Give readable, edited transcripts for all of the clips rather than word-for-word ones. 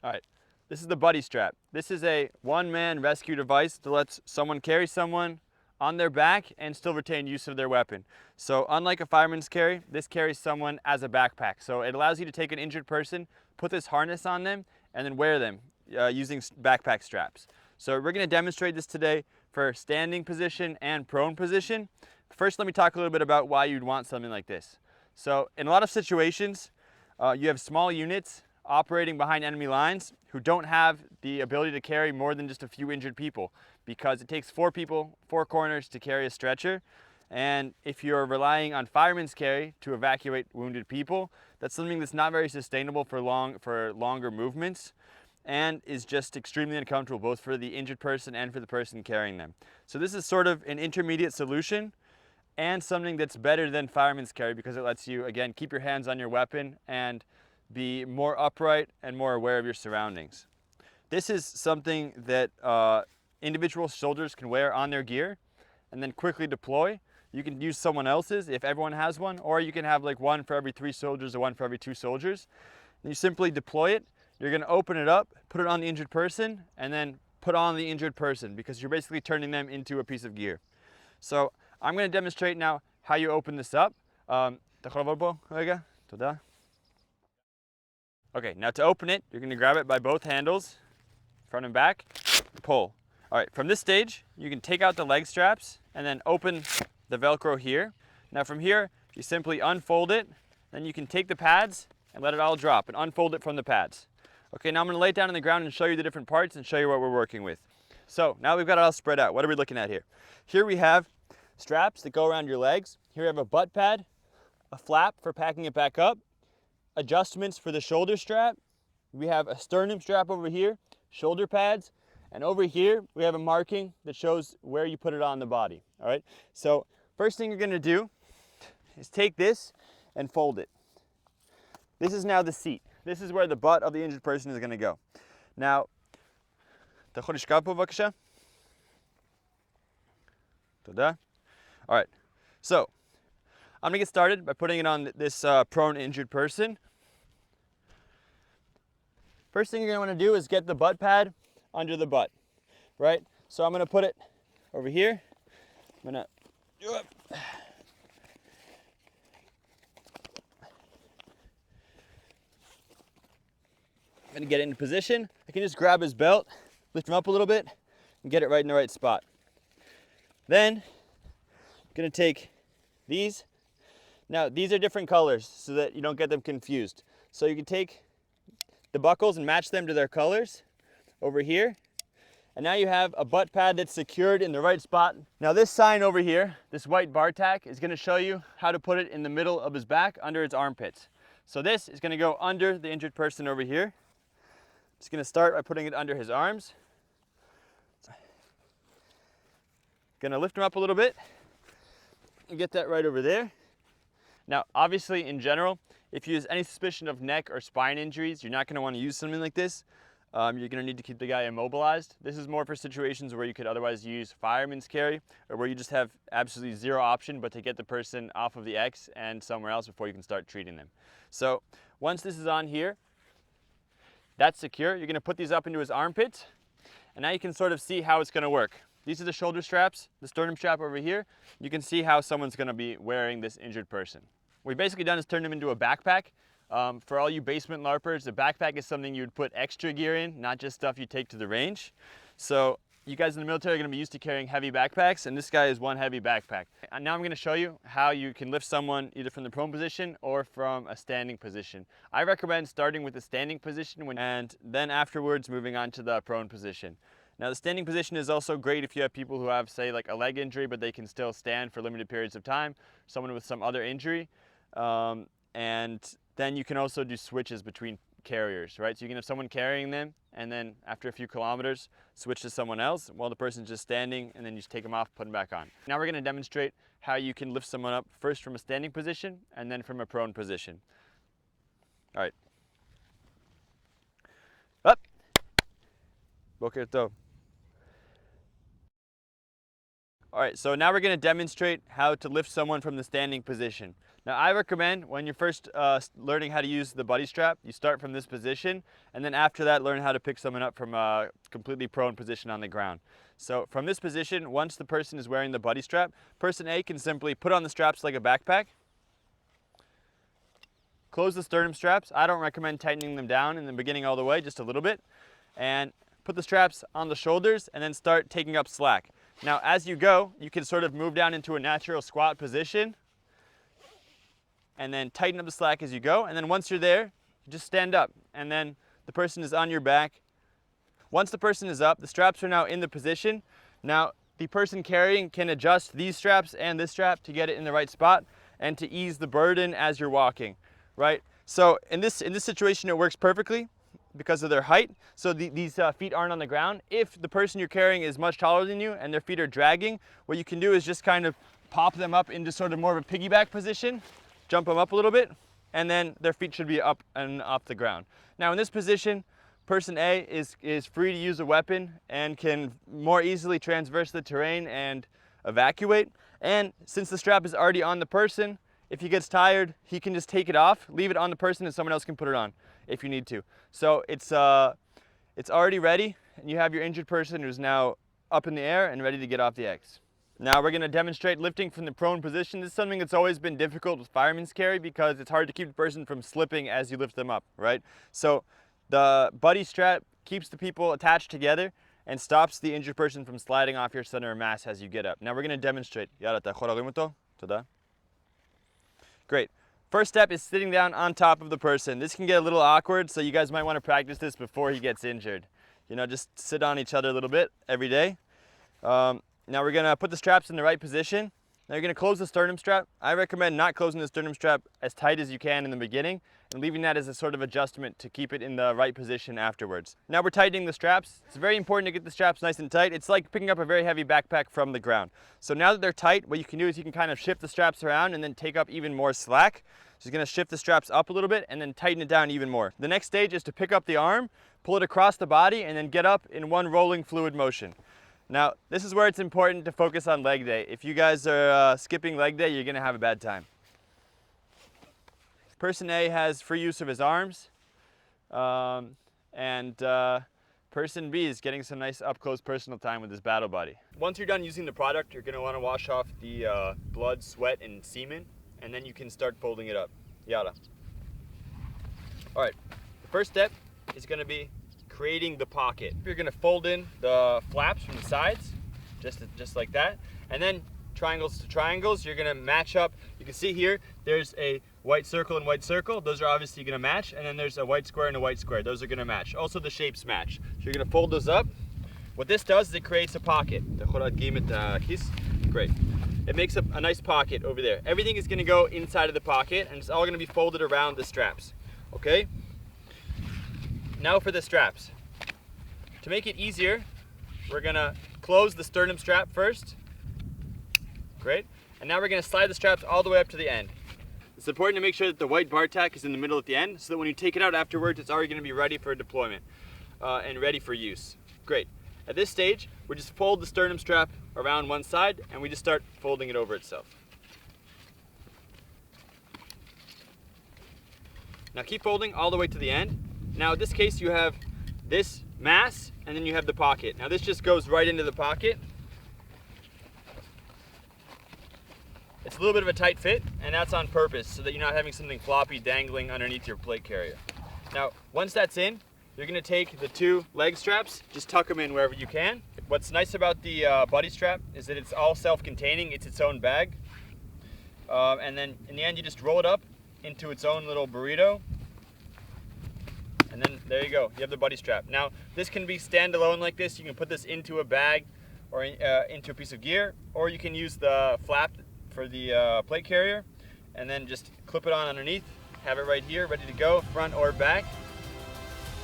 All right, this is the BuddyStrap. This is a one-man rescue device that lets someone carry someone on their back and still retain use of their weapon. So unlike a fireman's carry, this carries someone as a backpack. So it allows you to take an injured person, put this harness on them, and then wear them using backpack straps. So we're going to demonstrate this today for standing position and prone position. First, let me talk a little bit about why you'd want something like this. So in a lot of situations, you have small units operating behind enemy lines who don't have the ability to carry more than just a few injured people, because it takes 4 people, 4 corners to carry a stretcher. And if you're relying on fireman's carry to evacuate wounded people, that's something that's not very sustainable for longer movements, and is just extremely uncomfortable both for the injured person and for the person carrying them. So this is sort of an intermediate solution, and something that's better than fireman's carry because it lets you, again, keep your hands on your weapon and be more upright and more aware of your surroundings. This is something that individual soldiers can wear on their gear and then quickly deploy. You can use someone else's if everyone has one, or you can have like one for every 3 soldiers or one for every 2 soldiers. And you simply deploy it. You're going to open it up, put it on the injured person, and then put on the injured person, because you're basically turning them into a piece of gear. So I'm going to demonstrate now how you open this up. Okay, now to open it, you're going to grab it by both handles, front and back, pull. All right, from this stage, you can take out the leg straps and then open the Velcro here. Now from here, you simply unfold it, then you can take the pads and let it all drop and unfold it from the pads. Okay, now I'm going to lay it down on the ground and show you the different parts and show you what we're working with. So now we've got it all spread out. What are we looking at here? Here we have straps that go around your legs. Here we have a butt pad, a flap for packing it back up, adjustments for the shoulder strap. We have a sternum strap over here, shoulder pads, and over here we have a marking that shows where you put it on the body. All right, so first thing you're going to do is take this and fold it. This is now the seat. This is where the butt of the injured person is going to go. Now, all right, so I'm going to get started by putting it on this prone injured person. First thing you're going to want to do is get the butt pad under the butt, right? So I'm going to put it over here. I'm going to get it into position. I can just grab his belt, lift him up a little bit, and get it right in the right spot. Then I'm going to take these. Now these are different colors so that you don't get them confused. So you can take the buckles and match them to their colors over here. And now you have a butt pad that's secured in the right spot. Now this sign over here, this white bar tack, is going to show you how to put it in the middle of his back under his armpits. So this is going to go under the injured person over here. Just going to start by putting it under his arms. Going to lift him up a little bit and get that right over there. Now, obviously, in general, if you use any suspicion of neck or spine injuries, you're not going to want to use something like this. You're going to need to keep the guy immobilized. This is more for situations where you could otherwise use fireman's carry, or where you just have absolutely zero option but to get the person off of the X and somewhere else before you can start treating them. So once this is on here, that's secure. You're going to put these up into his armpits, and now you can sort of see how it's going to work. These are the shoulder straps, the sternum strap over here. You can see how someone's going to be wearing this injured person. What we've basically done is turn them into a backpack. For all you basement LARPers, a backpack is something you'd put extra gear in, not just stuff you take to the range. So you guys in the military are going to be used to carrying heavy backpacks, and this guy is one heavy backpack. And now I'm going to show you how you can lift someone either from the prone position or from a standing position. I recommend starting with the standing position and then afterwards moving on to the prone position. Now the standing position is also great if you have people who have, say, like a leg injury, but they can still stand for limited periods of time, someone with some other injury. And then you can also do switches between carriers, right? So you can have someone carrying them, and then after a few kilometers, switch to someone else while the person's just standing, and then you just take them off, put them back on. Now we're going to demonstrate how you can lift someone up first from a standing position and then from a prone position. All right. Up. Boker tov. All All right, so now we're going to demonstrate how to lift someone from the standing position. Now I recommend when you're first learning how to use the buddy strap, you start from this position, and then after that learn how to pick someone up from a completely prone position on the ground. So from this position, once the person is wearing the buddy strap, person A can simply put on the straps like a backpack, close the sternum straps. I don't recommend tightening them down in the beginning all the way, just a little bit, and put the straps on the shoulders and then start taking up slack. Now as you go, you can sort of move down into a natural squat position and then tighten up the slack as you go, and then once you're there, you just stand up, and then the person is on your back. Once the person is up, the straps are now in the position. Now the person carrying can adjust these straps and this strap to get it in the right spot and to ease the burden as you're walking, right? So in this situation it works perfectly because of their height. So these feet aren't on the ground. If the person you're carrying is much taller than you and their feet are dragging, what you can do is just kind of pop them up into sort of more of a piggyback position, jump them up a little bit, and then their feet should be up and off the ground. Now in this position, person A is free to use a weapon and can more easily traverse the terrain and evacuate. And since the strap is already on the person, if he gets tired, he can just take it off, leave it on the person, and someone else can put it on if you need to. So it's already ready, and you have your injured person who's now up in the air and ready to get off the X. Now we're going to demonstrate lifting from the prone position. This is something that's always been difficult with fireman's carry because it's hard to keep the person from slipping as you lift them up, right? So the buddy strap keeps the people attached together and stops the injured person from sliding off your center of mass as you get up. Now we're going to demonstrate. Great. First step is sitting down on top of the person. This can get a little awkward, so you guys might want to practice this before he gets injured. You know, just sit on each other a little bit every day. Now we're going to put the straps in the right position. Now you're going to close the sternum strap. I recommend not closing the sternum strap as tight as you can in the beginning and leaving that as a sort of adjustment to keep it in the right position afterwards. Now we're tightening the straps. It's very important to get the straps nice and tight. It's like picking up a very heavy backpack from the ground. So now that they're tight, what you can do is you can kind of shift the straps around and then take up even more slack. So you're going to shift the straps up a little bit and then tighten it down even more. The next stage is to pick up the arm, pull it across the body, and then get up in one rolling fluid motion. Now, this is where it's important to focus on leg day. If you guys are skipping leg day, you're gonna have a bad time. Person A has free use of his arms, and person B is getting some nice up-close personal time with his battle buddy. Once you're done using the product, you're gonna wanna wash off the blood, sweat, and semen, and then you can start folding it up. Yada. All right, the first step is gonna be creating the pocket. You're going to fold in the flaps from the sides, just like that, and then triangles to triangles. You're going to match up. You can see here, there's a white circle and white circle. Those are obviously going to match, and then there's a white square and a white square. Those are going to match. Also, the shapes match. So you're going to fold those up. What this does is it creates a pocket. Great. It makes a nice pocket over there. Everything is going to go inside of the pocket, and it's all going to be folded around the straps. Okay? Now for the straps. To make it easier, we're gonna close the sternum strap first. Great. And now we're gonna slide the straps all the way up to the end. It's important to make sure that the white bar tack is in the middle at the end so that when you take it out afterwards, it's already gonna be ready for deployment and ready for use. Great. At this stage, we just fold the sternum strap around one side and we just start folding it over itself. Now keep folding all the way to the end. Now in this case you have this mass and then you have the pocket. Now this just goes right into the pocket. It's a little bit of a tight fit, and that's on purpose so that you're not having something floppy dangling underneath your plate carrier. Now once that's in, you're going to take the two leg straps, just tuck them in wherever you can. What's nice about the buddy strap is that it's all self-containing. It's its own bag, and then in the end you just roll it up into its own little burrito. And then there you go, you have the buddy strap. Now this can be standalone like this. You can put this into a bag or into a piece of gear, or you can use the flap for the plate carrier and then just clip it on underneath, have it right here ready to go, front or back.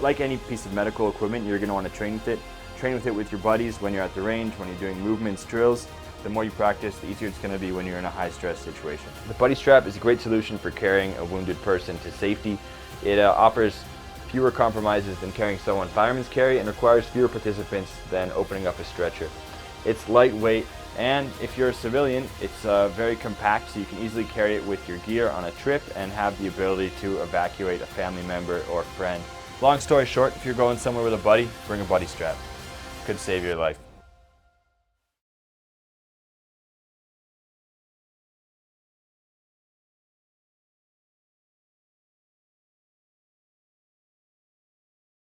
Like any piece of medical equipment, you're going to want to train with it. Train with it with your buddies when you're at the range, when you're doing movements, drills. The more you practice, the easier it's going to be when you're in a high stress situation. The buddy strap is a great solution for carrying a wounded person to safety. It offers fewer compromises than carrying someone fireman's carry and requires fewer participants than opening up a stretcher. It's lightweight, And if you're a civilian, it's very compact, so you can easily carry it with your gear on a trip and have the ability to evacuate a family member or friend. Long story short, if you're going somewhere with a buddy, bring a buddy strap. Could save your life.